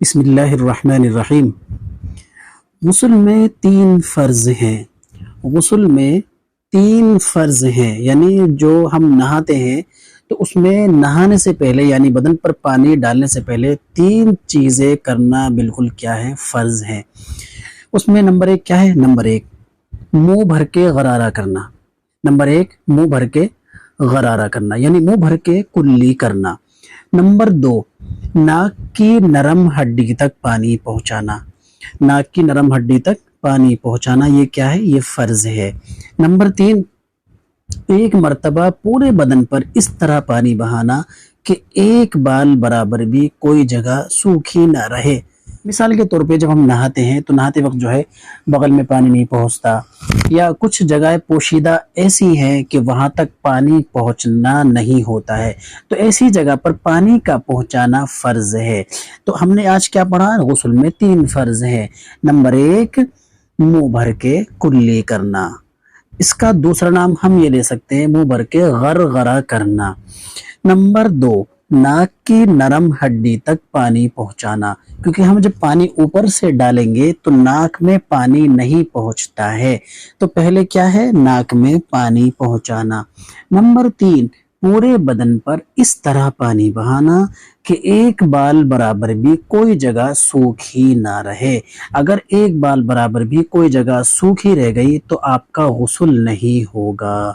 بسم اللہ الرحمن الرحیم۔ غسل میں تین فرض ہیں۔ غسل میں تین فرض ہیں، یعنی جو ہم نہاتے ہیں تو اس میں نہانے سے پہلے یعنی بدن پر پانی ڈالنے سے پہلے تین چیزیں کرنا بالکل کیا ہے، فرض ہیں۔ اس میں نمبر ایک کیا ہے؟ نمبر ایک منہ بھر کے غرارہ کرنا۔ نمبر ایک منہ بھر کے غرارہ کرنا یعنی منہ بھر کے کلی کرنا۔ نمبر دو ناک کی نرم ہڈی تک پانی پہنچانا۔ ناک کی نرم ہڈی تک پانی پہنچانا یہ کیا ہے؟ یہ فرض ہے۔ نمبر تین ایک مرتبہ پورے بدن پر اس طرح پانی بہانا کہ ایک بال برابر بھی کوئی جگہ سوکھی نہ رہے۔ مثال کے طور پہ جب ہم نہاتے ہیں تو نہاتے وقت جو ہے بغل میں پانی نہیں پہنچتا، یا کچھ جگہ پوشیدہ ایسی ہیں کہ وہاں تک پانی پہنچنا نہیں ہوتا ہے، تو ایسی جگہ پر پانی کا پہنچانا فرض ہے۔ تو ہم نے آج کیا پڑھا؟ غسل میں تین فرض ہے۔ نمبر ایک منہ بھر کے کلی کرنا، اس کا دوسرا نام ہم یہ لے سکتے ہیں منہ بھر کے غرغرہ کرنا۔ نمبر دو ناک کی نرم ہڈی تک پانی پہنچانا، کیونکہ ہم جب پانی اوپر سے ڈالیں گے تو ناک میں پانی نہیں پہنچتا ہے، تو پہلے کیا ہے؟ ناک میں پانی پہنچانا۔ نمبر تین پورے بدن پر اس طرح پانی بہانا کہ ایک بال برابر بھی کوئی جگہ سوکھی نہ رہے۔ اگر ایک بال برابر بھی کوئی جگہ سوکھی رہ گئی تو آپ کا غسل نہیں ہوگا۔